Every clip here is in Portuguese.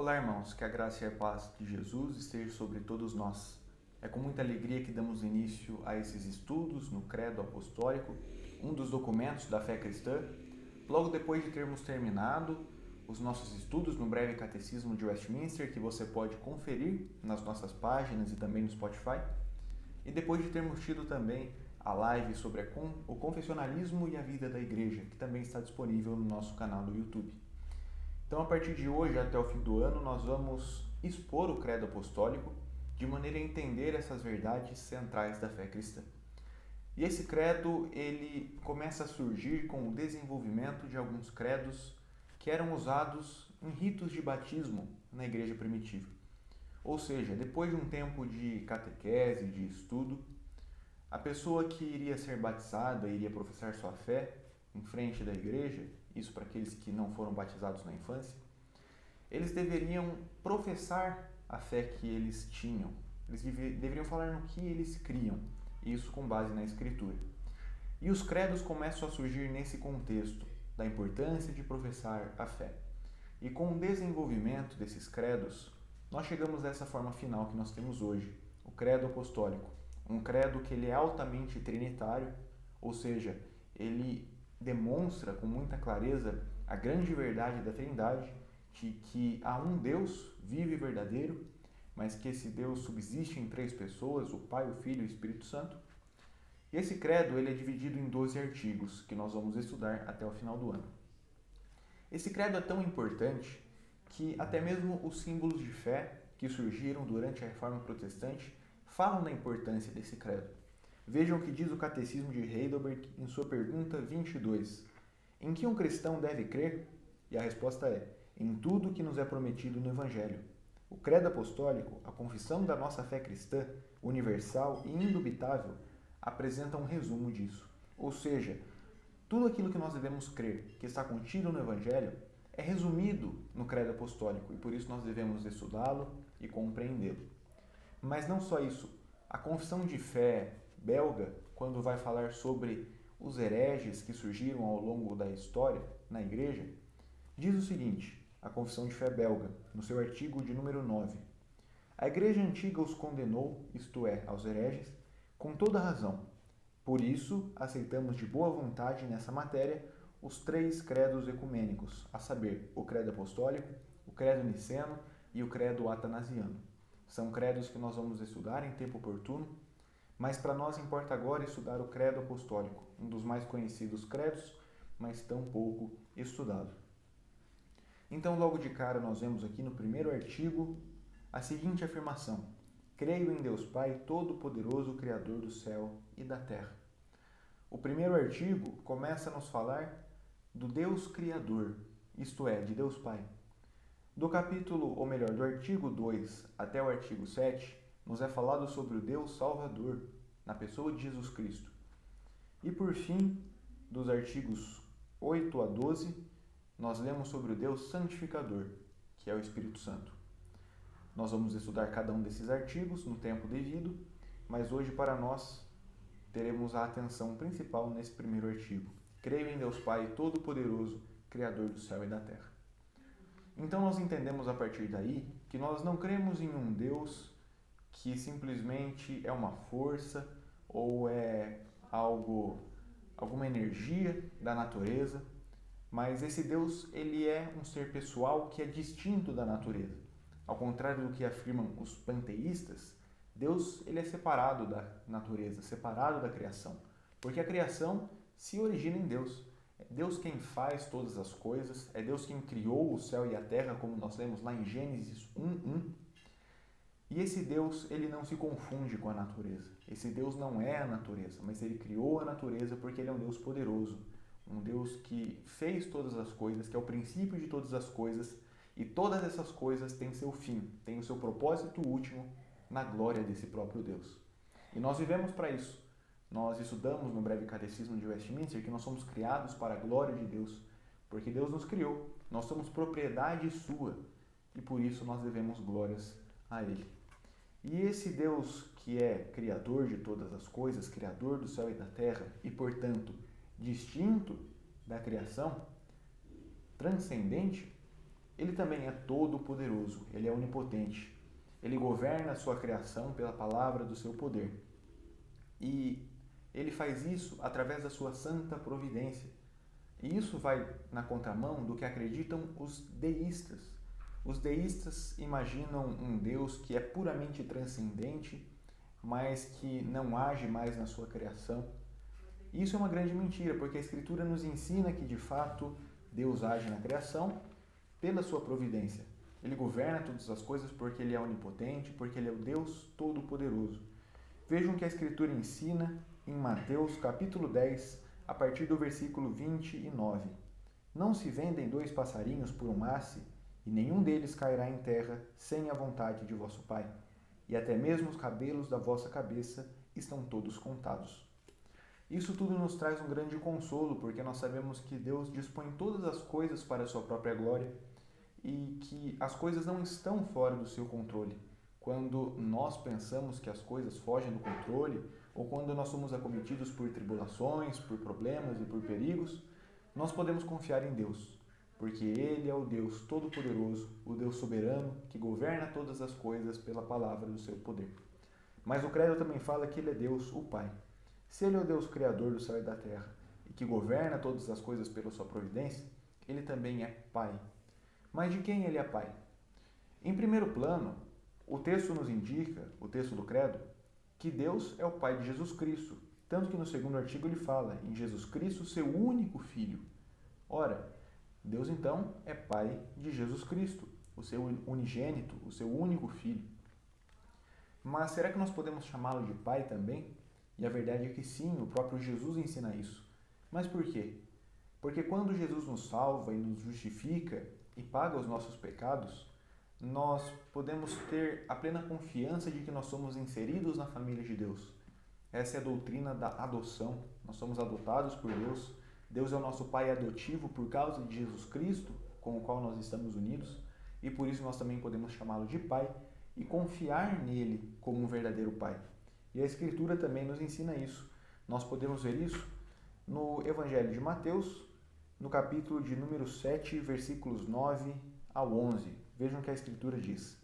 Olá, irmãos, que a graça e a paz de Jesus esteja sobre todos nós. É com muita alegria que damos início a esses estudos no Credo Apostólico, um dos documentos da fé cristã. Logo depois de termos terminado os nossos estudos no breve Catecismo de Westminster, que você pode conferir nas nossas páginas e também no Spotify, e depois de termos tido também a live sobre o confessionalismo e a vida da igreja, que também está disponível no nosso canal do YouTube. Então, a partir de hoje até o fim do ano, nós vamos expor o credo apostólico de maneira a entender essas verdades centrais da fé cristã. E esse credo, ele começa a surgir com o desenvolvimento de alguns credos que eram usados em ritos de batismo na igreja primitiva. Ou seja, depois de um tempo de catequese, de estudo, a pessoa que iria ser batizada, iria professar sua fé em frente da igreja, isso para aqueles que não foram batizados na infância, eles deveriam professar a fé que eles tinham. Eles deveriam falar no que eles criam, isso com base na Escritura. E os credos começam a surgir nesse contexto da importância de professar a fé. E com o desenvolvimento desses credos, nós chegamos a essa forma final que nós temos hoje, o credo apostólico. Um credo que ele é altamente trinitário, ou seja, ele demonstra com muita clareza a grande verdade da Trindade, de que há um Deus vivo e verdadeiro, mas que esse Deus subsiste em três pessoas, o Pai, o Filho e o Espírito Santo. E esse credo ele é dividido em 12 artigos, que nós vamos estudar até o final do ano. Esse credo é tão importante que até mesmo os símbolos de fé que surgiram durante a Reforma Protestante falam da importância desse credo. Vejam o que diz o Catecismo de Heidelberg em sua pergunta 22. Em que um cristão deve crer? E a resposta é: em tudo que nos é prometido no Evangelho. O credo apostólico, a confissão da nossa fé cristã, universal e indubitável, apresenta um resumo disso. Ou seja, tudo aquilo que nós devemos crer, que está contido no Evangelho, é resumido no credo apostólico e por isso nós devemos estudá-lo e compreendê-lo. Mas não só isso, a confissão de fé belga, quando vai falar sobre os hereges que surgiram ao longo da história na igreja, diz o seguinte, a confissão de fé belga, no seu artigo de número 9. A igreja antiga os condenou, isto é, aos hereges, com toda razão. Por isso, aceitamos de boa vontade nessa matéria os três credos ecumênicos, a saber, o credo apostólico, o credo niceno e o credo atanasiano. São credos que nós vamos estudar em tempo oportuno, mas para nós importa agora estudar o credo apostólico, um dos mais conhecidos credos, mas tão pouco estudado. Então, logo de cara, nós vemos aqui no primeiro artigo a seguinte afirmação: creio em Deus Pai, Todo-Poderoso, Criador do céu e da terra. O primeiro artigo começa a nos falar do Deus Criador, isto é, de Deus Pai. Do capítulo, ou melhor, do artigo 2 até o artigo 7, nos é falado sobre o Deus Salvador, na pessoa de Jesus Cristo. E por fim, dos artigos 8 a 12, nós lemos sobre o Deus Santificador, que é o Espírito Santo. Nós vamos estudar cada um desses artigos no tempo devido, mas hoje para nós teremos a atenção principal nesse primeiro artigo. Creio em Deus Pai Todo-Poderoso, Criador do céu e da terra. Então nós entendemos a partir daí que nós não cremos em um Deus que simplesmente é uma força ou é alguma energia da natureza, mas esse Deus ele é um ser pessoal que é distinto da natureza. Ao contrário do que afirmam os panteístas, Deus ele é separado da natureza, separado da criação, porque a criação se origina em Deus. É Deus quem faz todas as coisas, é Deus quem criou o céu e a terra, como nós lemos lá em Gênesis 1:1. E esse Deus, ele não se confunde com a natureza. Esse Deus não é a natureza, mas ele criou a natureza porque ele é um Deus poderoso, um Deus que fez todas as coisas, que é o princípio de todas as coisas, e todas essas coisas têm seu fim, têm o seu propósito último na glória desse próprio Deus. E nós vivemos para isso. Nós estudamos no breve Catecismo de Westminster que nós somos criados para a glória de Deus, porque Deus nos criou, nós somos propriedade sua, e por isso nós devemos glórias a Ele. E esse Deus que é criador de todas as coisas, criador do céu e da terra, e portanto distinto da criação, transcendente, Ele também é todo-poderoso, ele é onipotente. Ele governa a sua criação pela palavra do seu poder. E ele faz isso através da sua santa providência. E isso vai na contramão do que acreditam os deístas. Os deístas imaginam um Deus que é puramente transcendente, mas que não age mais na sua criação. E isso é uma grande mentira, porque a Escritura nos ensina que, de fato, Deus age na criação pela sua providência. Ele governa todas as coisas porque ele é onipotente, porque ele é o Deus Todo-Poderoso. Vejam que a Escritura ensina em Mateus capítulo 10, a partir do versículo 29. Não se vendem 2 passarinhos por um asse, e nenhum deles cairá em terra sem a vontade de vosso Pai. E até mesmo os cabelos da vossa cabeça estão todos contados. Isso tudo nos traz um grande consolo, porque nós sabemos que Deus dispõe todas as coisas para a sua própria glória e que as coisas não estão fora do seu controle. Quando nós pensamos que as coisas fogem do controle, ou quando nós somos acometidos por tribulações, por problemas e por perigos, nós podemos confiar em Deus, porque Ele é o Deus Todo-Poderoso, o Deus soberano, que governa todas as coisas pela palavra do seu poder. Mas o credo também fala que Ele é Deus, o Pai. Se Ele é o Deus Criador do céu e da terra, e que governa todas as coisas pela sua providência, Ele também é Pai. Mas de quem Ele é Pai? Em primeiro plano, o texto nos indica, o texto do credo, que Deus é o Pai de Jesus Cristo, tanto que no segundo artigo ele fala em Jesus Cristo, seu único Filho. Ora, Deus então é Pai de Jesus Cristo, o seu unigênito, o seu único Filho. Mas será que nós podemos chamá-lo de Pai também? E a verdade é que sim, o próprio Jesus ensina isso. Mas por quê? Porque quando Jesus nos salva e nos justifica e paga os nossos pecados, nós podemos ter a plena confiança de que nós somos inseridos na família de Deus. Essa é a doutrina da adoção. Nós somos adotados por Deus. Deus é o nosso Pai adotivo por causa de Jesus Cristo, com o qual nós estamos unidos, e por isso nós também podemos chamá-lo de Pai e confiar nele como um verdadeiro Pai. E a Escritura também nos ensina isso. Nós podemos ver isso no Evangelho de Mateus, no capítulo de número 7, versículos 9 ao 11. Vejam o que a Escritura diz.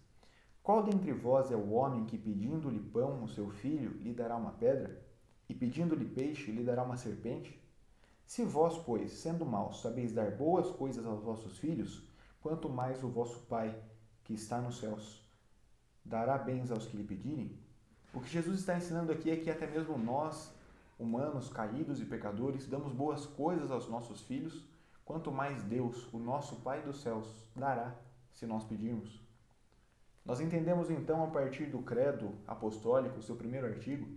Qual dentre vós é o homem que, pedindo-lhe pão, o seu filho, lhe dará uma pedra? E pedindo-lhe peixe, lhe dará uma serpente? Se vós, pois, sendo maus, sabeis dar boas coisas aos vossos filhos, quanto mais o vosso Pai, que está nos céus, dará bens aos que lhe pedirem? O que Jesus está ensinando aqui é que até mesmo nós, humanos, caídos e pecadores, damos boas coisas aos nossos filhos, quanto mais Deus, o nosso Pai dos céus, dará se nós pedirmos. Nós entendemos então, a partir do credo apostólico, seu primeiro artigo,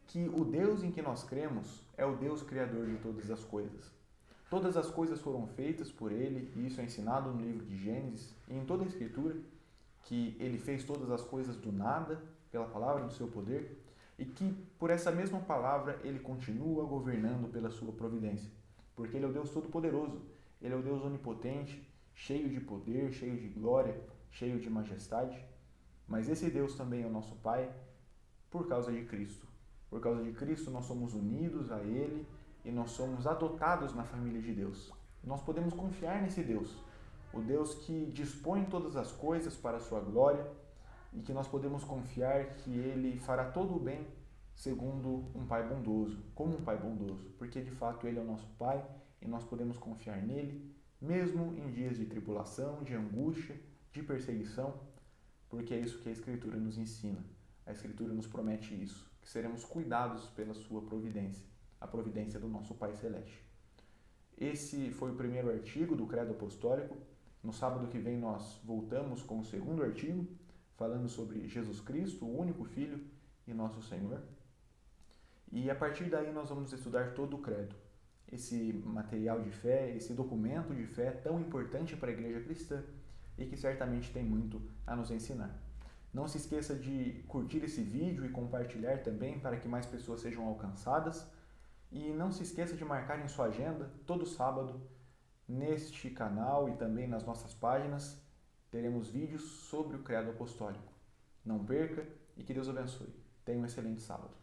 que o Deus em que nós cremos é o Deus criador de todas as coisas. Todas as coisas foram feitas por Ele, e isso é ensinado no livro de Gênesis e em toda a Escritura, que Ele fez todas as coisas do nada, pela palavra do seu poder, e que por essa mesma palavra Ele continua governando pela sua providência, porque Ele é o Deus Todo-Poderoso, Ele é o Deus onipotente, cheio de poder, cheio de glória, cheio de majestade, mas esse Deus também é o nosso Pai por causa de Cristo. Por causa de Cristo nós somos unidos a Ele e nós somos adotados na família de Deus. Nós podemos confiar nesse Deus, o Deus que dispõe todas as coisas para a sua glória e que nós podemos confiar que Ele fará todo o bem segundo um Pai bondoso, como um Pai bondoso, porque de fato Ele é o nosso Pai e nós podemos confiar nele, mesmo em dias de tribulação, de angústia, de perseguição, porque é isso que a Escritura nos ensina. A Escritura nos promete isso, que seremos cuidados pela sua providência, a providência do nosso Pai Celeste. Esse foi o primeiro artigo do Credo Apostólico. No sábado que vem nós voltamos com o segundo artigo, falando sobre Jesus Cristo, o único Filho e nosso Senhor. E a partir daí nós vamos estudar todo o credo, esse material de fé, esse documento de fé tão importante para a igreja cristã e que certamente tem muito a nos ensinar. Não se esqueça de curtir esse vídeo e compartilhar também para que mais pessoas sejam alcançadas. E não se esqueça de marcar em sua agenda, todo sábado, neste canal e também nas nossas páginas, teremos vídeos sobre o Credo Apostólico. Não perca e que Deus abençoe. Tenha um excelente sábado.